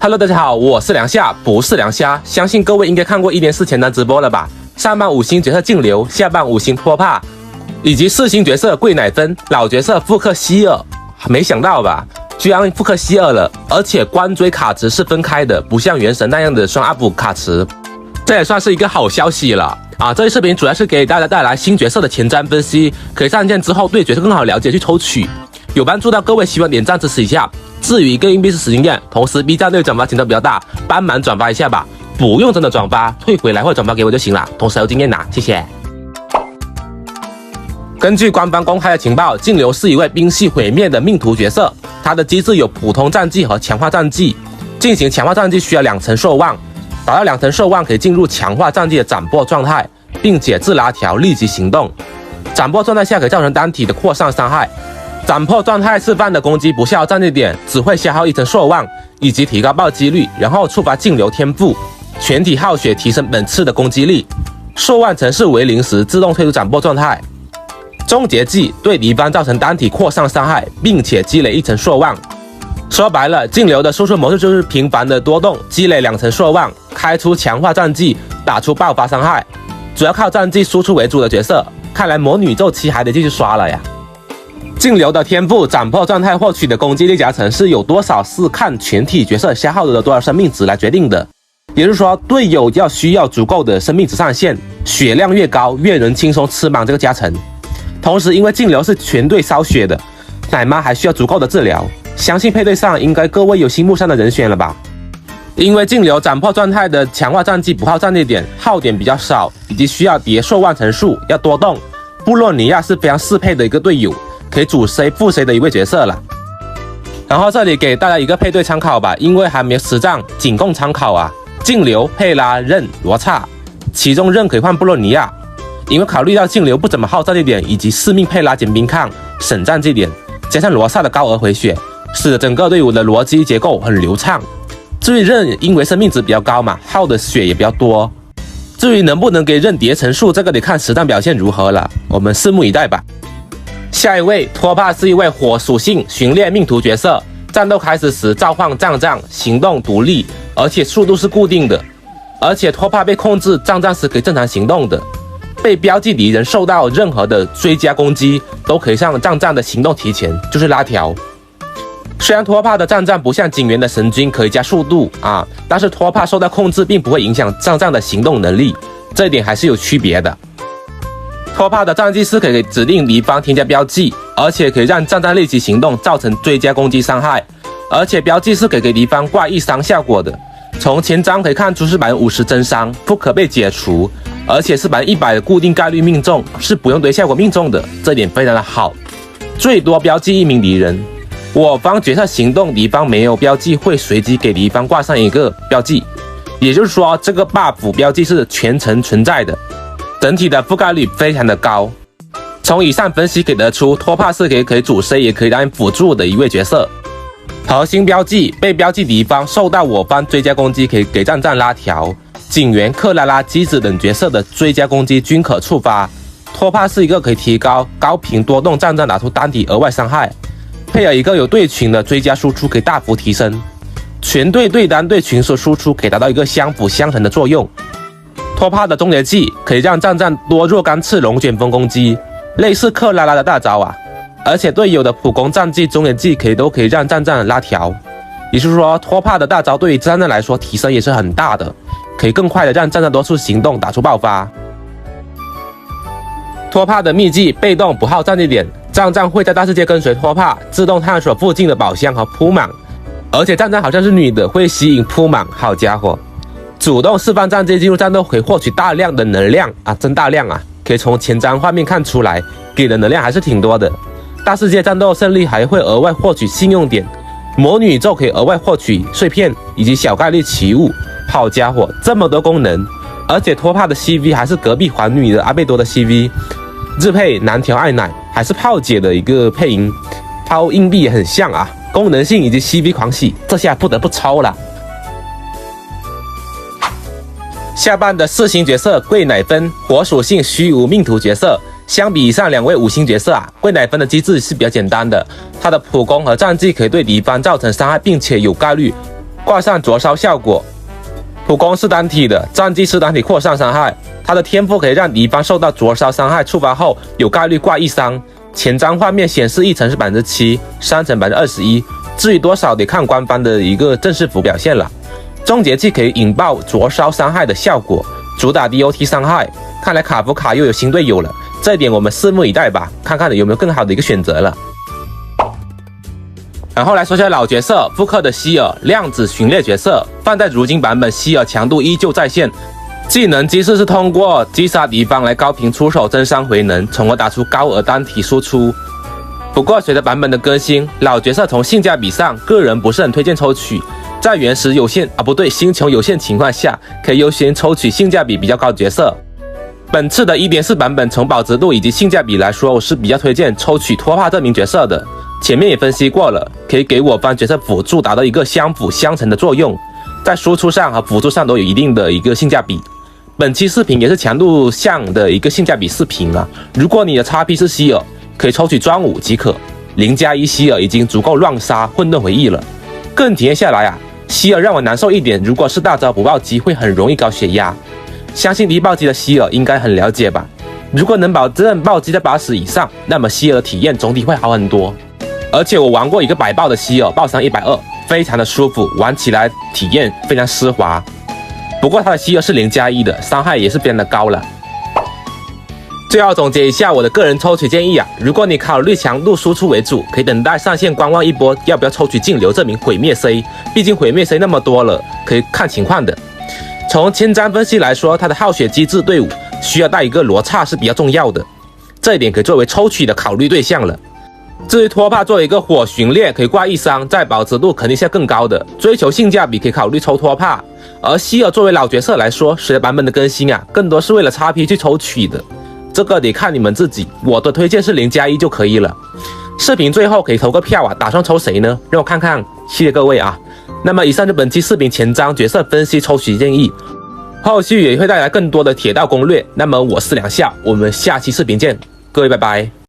Hello， 大家好，我是梁夏，不是梁虾。相信各位应该看过1年4前的直播了吧？上半5星角色净流，下半5星托帕，以及4星角色桂乃芬，老角色复刻希尔。没想到吧，居然复刻希尔了，而且关追卡池是分开的，不像原神那样的双 up 卡池。这也算是一个好消息了啊！这期视频主要是给大家带来新角色的前瞻分析，可以上线之后对角色更好了解去抽取，有帮助到各位，希望点赞支持一下。至于一个硬币是10经验，同时 B 站对转发情况比较大，帮忙转发一下吧，不用真的转发，退回来或者转发给我就行了，同时还有经验拿，谢谢。根据官方公开的情报，净流是一位兵系毁灭的命途角色，他的机制有普通战绩和强化战绩，进行强化战绩需要2层兽望，达到2层兽望可以进入强化战绩的斩破状态，并且自拉条立即行动，斩破状态下可以造成单体的扩散伤害。斩破状态释放的攻击不消耗战绩点，只会消耗1层兽望以及提高暴击率，然后触发净流天赋，全体耗血提升本次的攻击力。兽望层是为0时自动退出斩破状态。终结技对敌方造成单体扩散伤害，并且积累1层兽望。说白了，净流的输出模式就是频繁的多动，积累2层兽望，开出强化战绩，打出爆发伤害，主要靠战绩输出为主的角色。看来魔女咒7还得继续刷了呀。净流的天赋斩破状态获取的攻击力加成是有多少，是看全体角色消耗的多少生命值来决定的。也就是说，队友需要足够的生命值上限，血量越高，越能轻松吃满这个加成。同时，因为净流是全队烧血的，奶妈还需要足够的治疗。相信配对上应该各位有心目上的人选了吧？因为净流斩破状态的强化战绩不耗战绩点，耗点比较少，以及需要叠兽望层数，要多动。布洛尼亚是非常适配的一个队友，可以主 C 副 C 的一位角色了。然后这里给大家一个配对参考吧，因为还没有实战，仅供参考啊。净流、佩拉、刃、罗刹，其中刃可以换布洛尼亚，因为考虑到净流不怎么耗战绩点，以及4命佩拉减冰抗省战绩点，加上罗刹的高额回血，使得整个队伍的逻辑结构很流畅。至于刃，因为生命值比较高嘛，耗的血也比较多。至于能不能给刃叠层数，这个得看实战表现如何了，我们拭目以待吧。下一位托帕是一位火属性寻猎命途角色，战斗开始时召唤杖杖，行动独立，而且速度是固定的，而且托帕被控制杖杖时可以正常行动的。被标记敌人受到任何的追加攻击，都可以让杖杖的行动提前，就是拉条。虽然托帕的杖杖不像警员的神君可以加速度啊，但是托帕受到控制并不会影响杖杖的行动能力，这一点还是有区别的。托帕的战绩是可以指定敌方添加标记，而且可以让杖杖立即行动，造成追加攻击伤害，而且标记是可以给敌方挂1伤效果的。从前章可以看出是50%真伤，不可被解除，而且是100%的固定概率命中，是不用堆效果命中的，这点非常的好。最多标记1名敌人，我方角色行动，敌方没有标记会随机给敌方挂上一个标记，也就是说这个 buff 标记是全程存在的，整体的覆盖率非常的高。从以上分析可以得出，托帕是可以主 C 也可以当辅助的一位角色。核心标记被标记敌方受到我方追加攻击，可以给杖杖拉条，警员、克拉拉、机子等角色的追加攻击均可触发。托帕是一个可以提高高频多动杖杖打出单体额外伤害，配合一个有对群的追加输出，可以大幅提升全队对单对群数输出，可以达到一个相辅相成的作用。托帕的终结技可以让杖杖多若干次龙卷风攻击，类似克拉拉的大招啊。而且队友的普攻战技、终结技都可以让杖杖拉条，也就是说托帕的大招对于杖杖来说提升也是很大的，可以更快的让杖杖多次行动打出爆发。托帕的秘技被动不耗战绩点，杖杖会在大世界跟随托帕自动探索附近的宝箱和铺满，而且杖杖好像是女的，会吸引铺满，好家伙！主动释放战绩进入战斗可以获取大量的能量啊，真大量啊！可以从前瞻画面看出来，给的能量还是挺多的。大世界战斗胜利还会额外获取信用点，魔女咒可以额外获取碎片以及小概率奇物，好家伙，这么多功能！而且托帕的 CV 还是隔壁皇女的阿贝多的 CV， 日配南条爱奶还是炮姐的一个配音，抛硬币也很像啊，功能性以及 CV 狂喜，这下不得不抽了。下半的4星角色桂乃芬，火属性虚无命途角色。相比以上2位5星角色啊，桂乃芬的机制是比较简单的，她的普攻和战绩可以对敌方造成伤害，并且有概率挂上灼烧效果。普攻是单体的，战绩是单体扩散伤害，它的天赋可以让敌方受到灼烧伤害触发后有概率挂1伤。前张画面显示1层是 7%， 3层 21%， 至于多少得看官方的一个正式服表现了。终结技可以引爆灼烧伤害的效果，主打 DOT 伤害。看来卡夫卡又有新队友了，这一点我们拭目以待吧，看看有没有更好的一个选择了。然后来说下老角色复刻的希尔，量子巡猎角色，放在如今版本希尔强度依旧在线，技能机制是通过击杀敌方来高频出手增伤回能，从而打出高额单体输出。不过随着版本的更新，老角色从性价比上个人不是很推荐抽取，在原石有限星球有限情况下，可以优先抽取性价比比较高的角色。本次的 1.4 版本从保值度以及性价比来说，我是比较推荐抽取托帕这名角色的。前面也分析过了，可以给我方角色辅助达到一个相辅相成的作用，在输出上和辅助上都有一定的一个性价比。本期视频也是强度项的一个性价比视频啊，如果你的 XP 是希尔，可以抽取专武即可，0+1希尔已经足够乱杀混沌回忆了。个人体验下来啊，希尔让我难受一点，如果是大招不暴击会很容易高血压，相信低暴击的希尔应该很了解吧。如果能保证暴击在80以上，那么希尔的体验总体会好很多。而且我玩过一个百爆的希尔，爆伤120，非常的舒服，玩起来体验非常丝滑。不过它的希尔是0+1的，伤害也是非常的高了。最后总结一下我的个人抽取建议啊，如果你考虑强度输出为主，可以等待上线观望一波，要不要抽取净流这名毁灭 C， 毕竟毁灭 C 那么多了，可以看情况的。从千张分析来说，它的耗血机制队伍需要带一个罗刹是比较重要的，这一点可以作为抽取的考虑对象了。至于托帕作为一个火巡猎，可以挂1伤，在保值度肯定是要更高的，追求性价比可以考虑抽托帕。而希尔作为老角色来说，随着版本的更新啊，更多是为了 XP 去抽取的，这个得看你们自己，我的推荐是0+1就可以了。视频最后可以投个票啊，打算抽谁呢？让我看看，谢谢各位啊。那么以上是本期视频前瞻角色分析抽取建议，后续也会带来更多的铁道攻略。那么我是梁笑，我们下期视频见，各位拜拜。